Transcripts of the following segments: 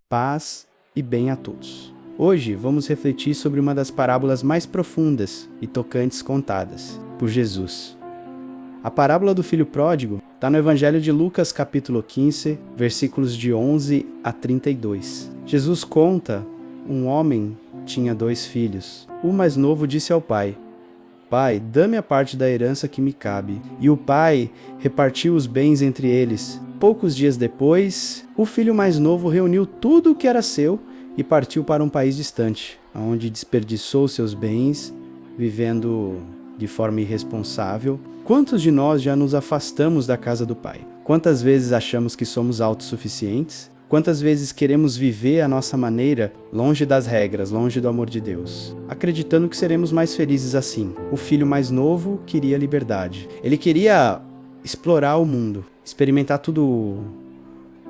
Paz e bem a todos. Hoje vamos refletir sobre uma das parábolas mais profundas e tocantes contadas por Jesus. A parábola do filho pródigo está no Evangelho de Lucas, capítulo 15, versículos de 11 a 32. Jesus conta: um homem tinha 2 filhos. O mais novo disse ao pai: Pai, dá-me a parte da herança que me cabe. E o pai repartiu os bens entre eles. Poucos dias depois, o filho mais novo reuniu tudo o que era seu e partiu para um país distante, onde desperdiçou seus bens, vivendo de forma irresponsável. Quantos de nós já nos afastamos da casa do Pai? Quantas vezes achamos que somos autossuficientes? Quantas vezes queremos viver a nossa maneira, longe das regras, longe do amor de Deus, acreditando que seremos mais felizes assim? O filho mais novo queria liberdade. Ele queria explorar o mundo, experimentar tudo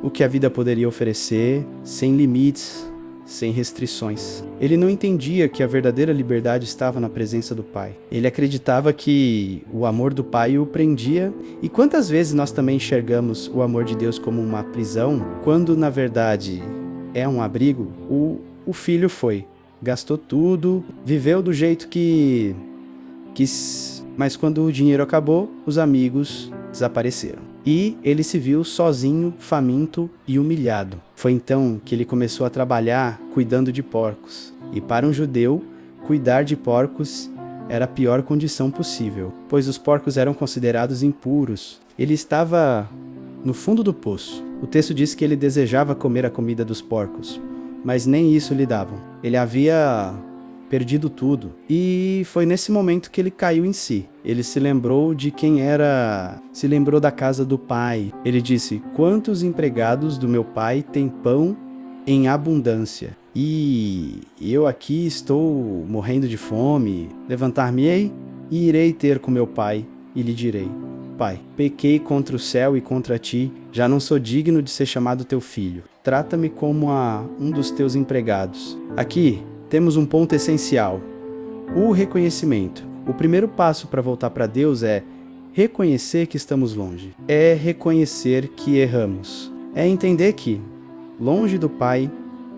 o que a vida poderia oferecer, sem limites, sem restrições. Ele não entendia que a verdadeira liberdade estava na presença do Pai. Ele acreditava que o amor do Pai o prendia. E quantas vezes nós também enxergamos o amor de Deus como uma prisão, quando na verdade é um abrigo? O filho foi, gastou tudo, viveu do jeito que quis, mas quando o dinheiro acabou, os amigos desapareceram. E ele se viu sozinho, faminto e humilhado. Foi então que ele começou a trabalhar cuidando de porcos. E para um judeu, cuidar de porcos era a pior condição possível, pois os porcos eram considerados impuros. Ele estava no fundo do poço. O texto diz que ele desejava comer a comida dos porcos, mas nem isso lhe davam. Ele havia perdido tudo. E foi nesse momento que ele caiu em si. Ele se lembrou de quem era, se lembrou da casa do pai. Ele disse: quantos empregados do meu pai têm pão em abundância? E eu aqui estou morrendo de fome. Levantar-me-ei e irei ter com meu pai e lhe direi: Pai, pequei contra o céu e contra ti, já não sou digno de ser chamado teu filho. Trata-me como a um dos teus empregados. Aqui temos um ponto essencial: o reconhecimento. O primeiro passo para voltar para Deus é reconhecer que estamos longe. É reconhecer que erramos. É entender que, longe do Pai,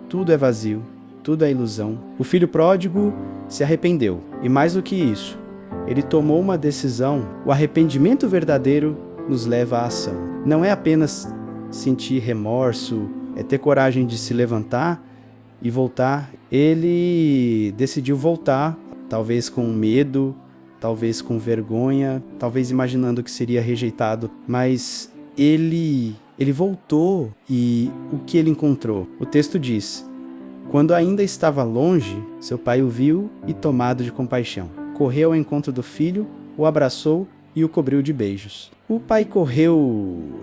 tudo é vazio, tudo é ilusão. O filho pródigo se arrependeu. E mais do que isso, ele tomou uma decisão. O arrependimento verdadeiro nos leva à ação. Não é apenas sentir remorso, é ter coragem de se levantar e voltar. Ele decidiu voltar, talvez com medo, talvez com vergonha, talvez imaginando que seria rejeitado, mas ele voltou. E o que ele encontrou? O texto diz: quando ainda estava longe, seu pai o viu e, tomado de compaixão, correu ao encontro do filho, o abraçou e o cobriu de beijos. O pai correu.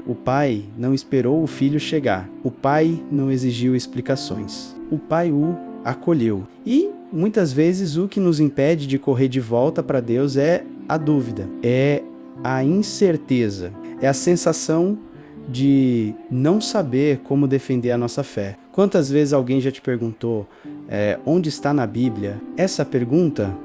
O pai não esperou o filho chegar. O pai não exigiu explicações. O pai o acolheu. E muitas vezes o que nos impede de correr de volta para Deus é a dúvida, é a incerteza, é a sensação de não saber como defender a nossa fé. Quantas vezes alguém já te perguntou onde está na Bíblia? Essa pergunta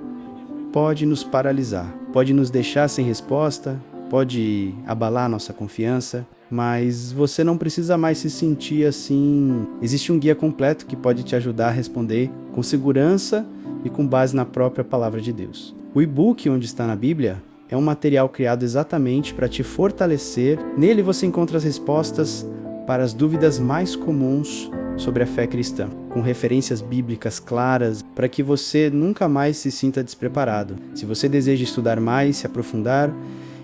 pode nos paralisar, pode nos deixar sem resposta, pode abalar nossa confiança, mas você não precisa mais se sentir assim. Existe um guia completo que pode te ajudar a responder com segurança e com base na própria palavra de Deus. O e-book Onde Está na Bíblia é um material criado exatamente para te fortalecer. Nele você encontra as respostas para as dúvidas mais comuns sobre a fé cristã, com referências bíblicas claras, para que você nunca mais se sinta despreparado. Se você deseja estudar mais, se aprofundar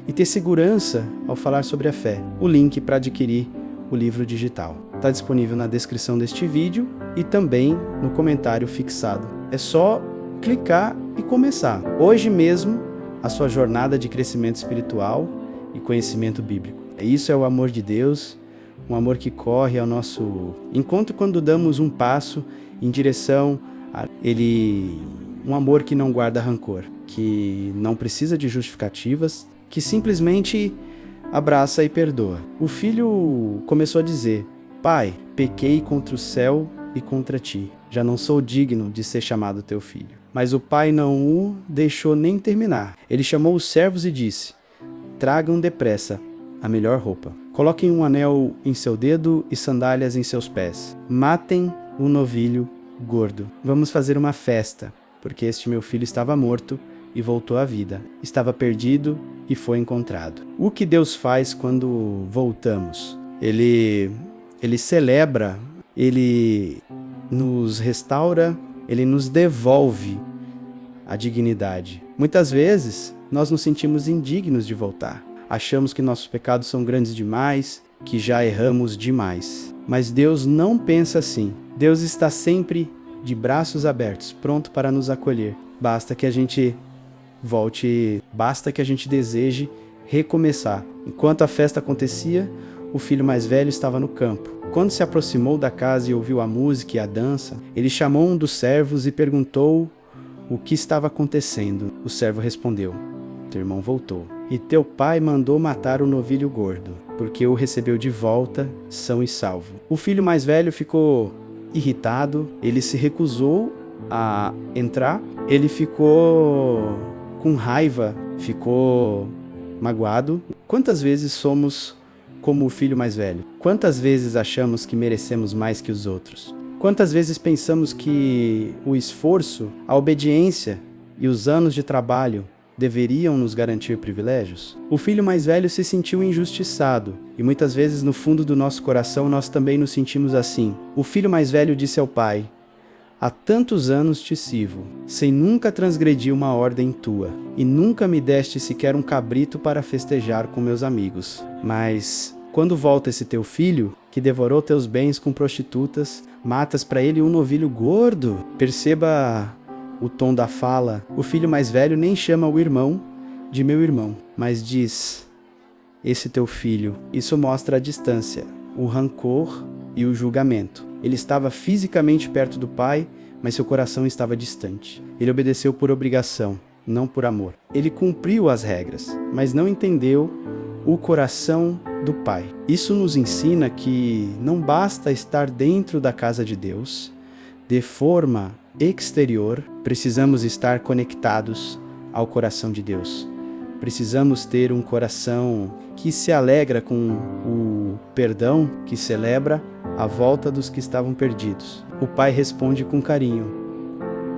e ter segurança ao falar sobre a fé, o link para adquirir o livro digital está disponível na descrição deste vídeo e também no comentário fixado. É só clicar e começar. Hoje mesmo, a sua jornada de crescimento espiritual e conhecimento bíblico. Isso é o amor de Deus, um amor que corre ao nosso encontro quando damos um passo em direção a Ele. Um amor que não guarda rancor, que não precisa de justificativas, que simplesmente abraça e perdoa. O filho começou a dizer: Pai, pequei contra o céu e contra ti, já não sou digno de ser chamado teu filho. Mas o pai não o deixou nem terminar. Ele chamou os servos e disse: tragam depressa a melhor roupa, Coloquem um anel em seu dedo e sandálias em seus pés. Matem o novilho gordo. Vamos fazer uma festa, porque este meu filho estava morto e voltou à vida. Estava perdido e foi encontrado. O que Deus faz quando voltamos? Ele celebra, Ele nos restaura, Ele nos devolve a dignidade. Muitas vezes, nós nos sentimos indignos de voltar. Achamos que nossos pecados são grandes demais, que já erramos demais. Mas Deus não pensa assim. Deus está sempre de braços abertos, pronto para nos acolher. Basta que a gente volte, basta que a gente deseje recomeçar. Enquanto a festa acontecia, o filho mais velho estava no campo. Quando se aproximou da casa e ouviu a música e a dança, ele chamou um dos servos e perguntou o que estava acontecendo. O servo respondeu: teu irmão voltou, e teu pai mandou matar o novilho gordo, porque o recebeu de volta, são e salvo. O filho mais velho ficou irritado, ele se recusou a entrar, ele ficou com raiva, ficou magoado. Quantas vezes somos como o filho mais velho? Quantas vezes achamos que merecemos mais que os outros? Quantas vezes pensamos que o esforço, a obediência e os anos de trabalho deveriam nos garantir privilégios? O filho mais velho se sentiu injustiçado, e muitas vezes no fundo do nosso coração nós também nos sentimos assim. O filho mais velho disse ao pai: há tantos anos te sirvo, sem nunca transgredir uma ordem tua, e nunca me deste sequer um cabrito para festejar com meus amigos. Mas quando volta esse teu filho, que devorou teus bens com prostitutas, matas para ele um novilho gordo? Perceba o tom da fala. O filho mais velho nem chama o irmão de meu irmão, mas diz: esse teu filho. Isso mostra a distância, o rancor e o julgamento. Ele estava fisicamente perto do pai, mas seu coração estava distante. Ele obedeceu por obrigação, não por amor. Ele cumpriu as regras, mas não entendeu o coração do pai. Isso nos ensina que não basta estar dentro da casa de Deus, de forma exterior, precisamos estar conectados ao coração de Deus. Precisamos ter um coração que se alegra com o perdão, que celebra a volta dos que estavam perdidos. O pai responde com carinho: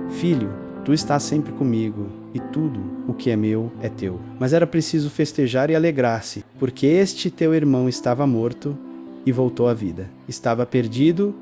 filho, tu estás sempre comigo, e tudo o que é meu é teu. Mas era preciso festejar e alegrar-se, porque este teu irmão estava morto e voltou à vida. Estava perdido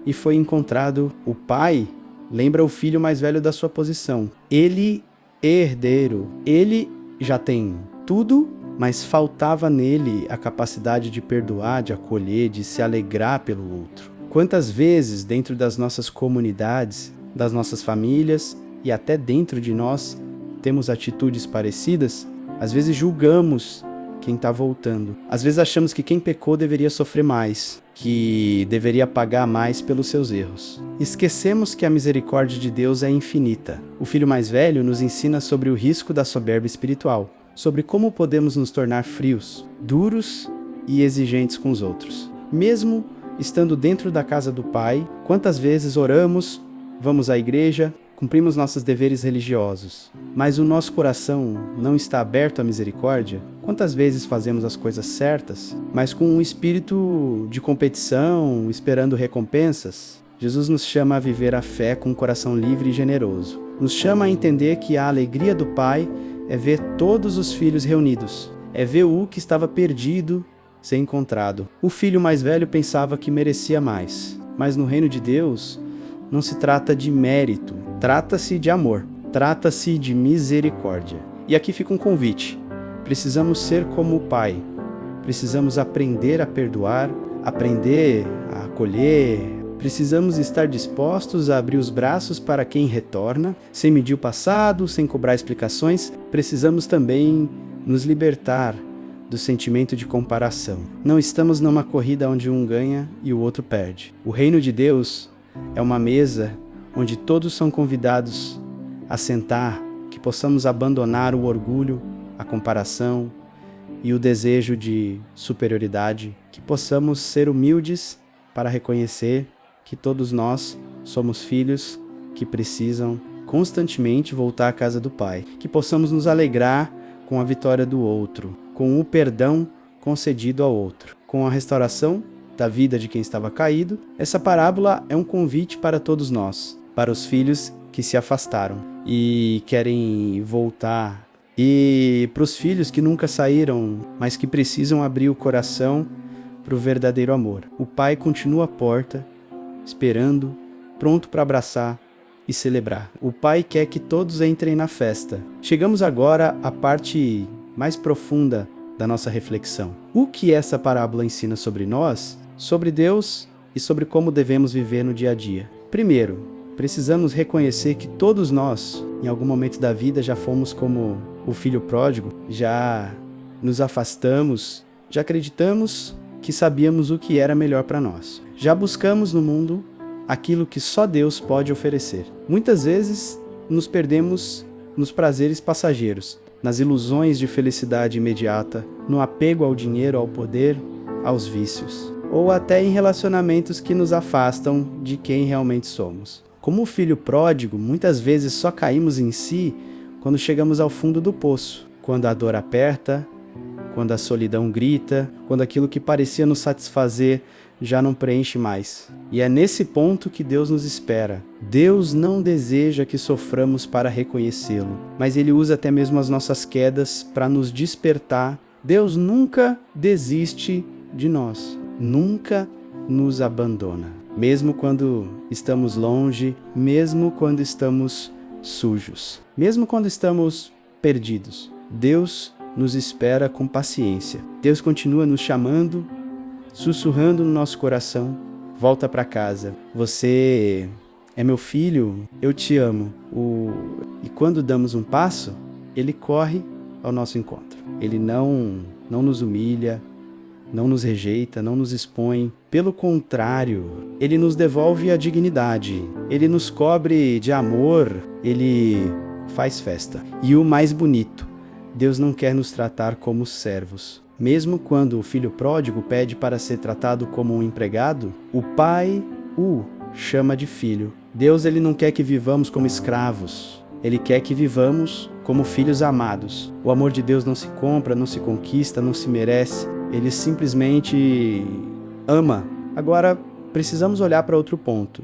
e foi encontrado. O pai lembra o filho mais velho da sua posição. Ele é herdeiro, ele já tem tudo, mas faltava nele a capacidade de perdoar, de acolher, de se alegrar pelo outro. Quantas vezes dentro das nossas comunidades, das nossas famílias e até dentro de nós temos atitudes parecidas? Às vezes julgamos quem está voltando. Às vezes achamos que quem pecou deveria sofrer mais, que deveria pagar mais pelos seus erros. Esquecemos que a misericórdia de Deus é infinita. O filho mais velho nos ensina sobre o risco da soberba espiritual, sobre como podemos nos tornar frios, duros e exigentes com os outros. Mesmo estando dentro da casa do Pai, quantas vezes oramos, vamos à igreja, cumprimos nossos deveres religiosos, mas o nosso coração não está aberto à misericórdia? Quantas vezes fazemos as coisas certas, mas com um espírito de competição, esperando recompensas? Jesus nos chama a viver a fé com um coração livre e generoso. Nos chama a entender que a alegria do Pai é ver todos os filhos reunidos, é ver o que estava perdido ser encontrado. O filho mais velho pensava que merecia mais, mas no reino de Deus não se trata de mérito, trata-se de amor, trata-se de misericórdia. E aqui fica um convite: precisamos ser como o Pai, precisamos aprender a perdoar, aprender a acolher, precisamos estar dispostos a abrir os braços para quem retorna, sem medir o passado, sem cobrar explicações. Precisamos também nos libertar do sentimento de comparação. Não estamos numa corrida onde um ganha e o outro perde. O reino de Deus é uma mesa onde todos são convidados a sentar, que possamos abandonar o orgulho, a comparação e o desejo de superioridade, que possamos ser humildes para reconhecer que todos nós somos filhos que precisam constantemente voltar à casa do Pai, que possamos nos alegrar com a vitória do outro, com o perdão concedido ao outro, com a restauração da vida de quem estava caído, essa parábola é um convite para todos nós, para os filhos que se afastaram e querem voltar, e para os filhos que nunca saíram, mas que precisam abrir o coração para o verdadeiro amor. O Pai continua à porta, esperando, pronto para abraçar e celebrar. O Pai quer que todos entrem na festa. Chegamos agora à parte mais profunda da nossa reflexão. O que essa parábola ensina sobre nós, sobre Deus e sobre como devemos viver no dia a dia? Primeiro, precisamos reconhecer que todos nós, em algum momento da vida, já fomos como o filho pródigo, já nos afastamos, já acreditamos que sabíamos o que era melhor para nós. Já buscamos no mundo aquilo que só Deus pode oferecer. Muitas vezes nos perdemos nos prazeres passageiros, nas ilusões de felicidade imediata, no apego ao dinheiro, ao poder, aos vícios, ou até em relacionamentos que nos afastam de quem realmente somos. Como o filho pródigo, muitas vezes só caímos em si quando chegamos ao fundo do poço, quando a dor aperta, quando a solidão grita, quando aquilo que parecia nos satisfazer já não preenche mais. E é nesse ponto que Deus nos espera. Deus não deseja que soframos para reconhecê-lo, mas Ele usa até mesmo as nossas quedas para nos despertar. Deus nunca desiste de nós, nunca nos abandona. Mesmo quando estamos longe, mesmo quando estamos sujos, mesmo quando estamos perdidos, Deus nos espera com paciência. Deus continua nos chamando, sussurrando no nosso coração: volta para casa, você é meu filho, eu te amo. E quando damos um passo, Ele corre ao nosso encontro. Ele não nos humilha, não nos rejeita, não nos expõe. Pelo contrário, Ele nos devolve a dignidade, Ele nos cobre de amor, Ele faz festa. E o mais bonito, Deus não quer nos tratar como servos. Mesmo quando o filho pródigo pede para ser tratado como um empregado, o pai o chama de filho. Deus, Ele não quer que vivamos como escravos. Ele quer que vivamos como filhos amados. O amor de Deus não se compra, não se conquista, não se merece. Ele simplesmente ama. Agora, precisamos olhar para outro ponto.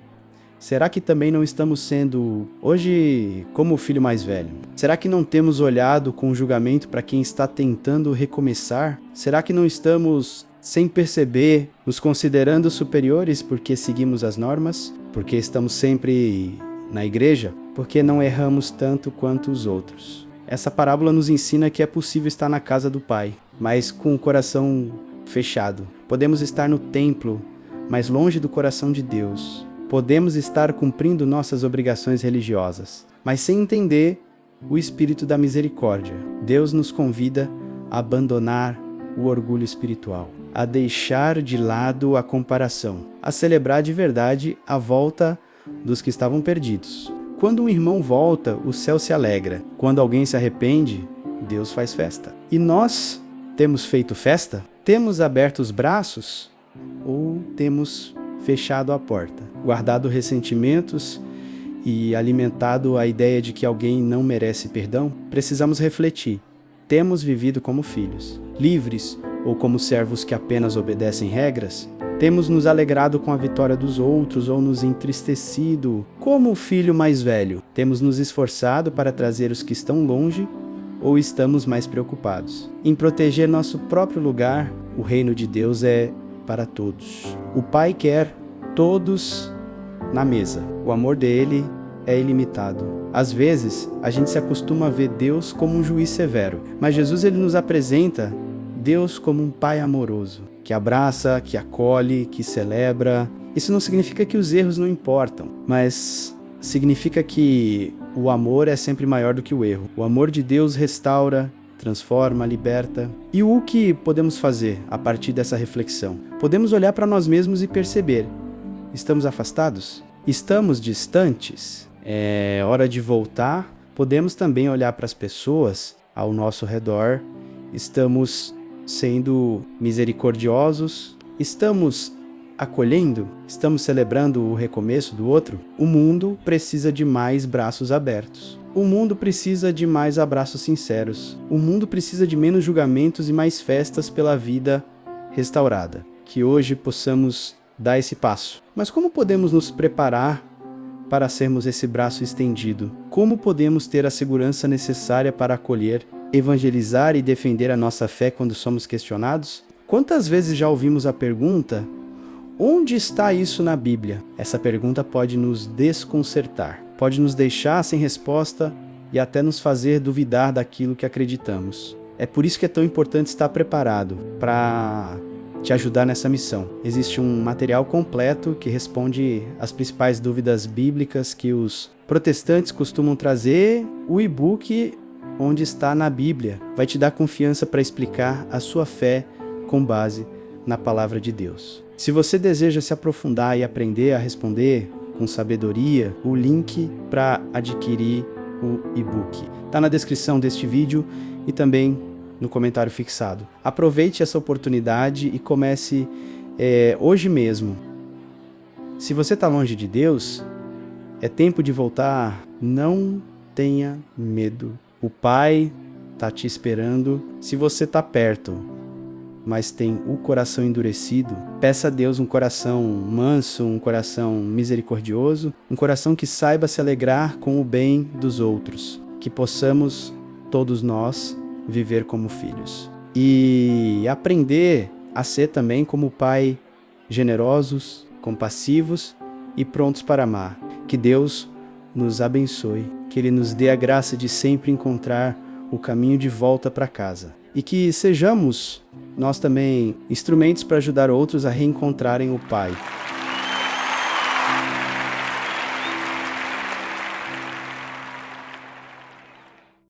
Será que também não estamos sendo, hoje, como o filho mais velho? Será que não temos olhado com julgamento para quem está tentando recomeçar? Será que não estamos, sem perceber, nos considerando superiores porque seguimos as normas? Porque estamos sempre na igreja? Porque não erramos tanto quanto os outros? Essa parábola nos ensina que é possível estar na casa do Pai, mas com o coração fechado. Podemos estar no templo, mas longe do coração de Deus. Podemos estar cumprindo nossas obrigações religiosas, mas sem entender o espírito da misericórdia. Deus nos convida a abandonar o orgulho espiritual, a deixar de lado a comparação, a celebrar de verdade a volta dos que estavam perdidos. Quando um irmão volta, o céu se alegra. Quando alguém se arrepende, Deus faz festa. E nós temos feito festa? Temos aberto os braços? Ou temos fechado a porta, guardado ressentimentos e alimentado a ideia de que alguém não merece perdão? Precisamos refletir. Temos vivido como filhos, livres ou como servos que apenas obedecem regras? Temos nos alegrado com a vitória dos outros ou nos entristecido como o filho mais velho? Temos nos esforçado para trazer os que estão longe ou estamos mais preocupados em proteger nosso próprio lugar? O reino de Deus é para todos. O Pai quer todos na mesa. O amor dele é ilimitado. Às vezes, a gente se acostuma a ver Deus como um juiz severo, mas Jesus, ele nos apresenta Deus como um Pai amoroso, que abraça, que acolhe, que celebra. Isso não significa que os erros não importam, mas significa que o amor é sempre maior do que o erro. O amor de Deus restaura, transforma, liberta. E o que podemos fazer a partir dessa reflexão? Podemos olhar para nós mesmos e perceber: estamos afastados? Estamos distantes? É hora de voltar? Podemos também olhar para as pessoas ao nosso redor. Estamos sendo misericordiosos? Estamos acolhendo? Estamos celebrando o recomeço do outro? O mundo precisa de mais braços abertos. O mundo precisa de mais abraços sinceros. O mundo precisa de menos julgamentos e mais festas pela vida restaurada. Que hoje possamos dar esse passo. Mas como podemos nos preparar para sermos esse braço estendido? Como podemos ter a segurança necessária para acolher, evangelizar e defender a nossa fé quando somos questionados? Quantas vezes já ouvimos a pergunta: onde está isso na Bíblia? Essa pergunta pode nos desconcertar, pode nos deixar sem resposta e até nos fazer duvidar daquilo que acreditamos. É por isso que é tão importante estar preparado para te ajudar nessa missão. Existe um material completo que responde às principais dúvidas bíblicas que os protestantes costumam trazer. O e-book Onde Está na Bíblia vai te dar confiança para explicar a sua fé com base na palavra de Deus. Se você deseja se aprofundar e aprender a responder com sabedoria, o link para adquirir o e-book está na descrição deste vídeo e também no comentário fixado. Aproveite essa oportunidade e comece hoje mesmo. Se você está longe de Deus, é tempo de voltar. Não tenha medo. O Pai está te esperando. Se você está perto, mas tem o coração endurecido, peça a Deus um coração manso, um coração misericordioso, um coração que saiba se alegrar com o bem dos outros, que possamos, todos nós, viver como filhos. E aprender a ser também como Pai, generosos, compassivos e prontos para amar. Que Deus nos abençoe, que Ele nos dê a graça de sempre encontrar o caminho de volta para casa. E que sejamos nós também instrumentos para ajudar outros a reencontrarem o Pai.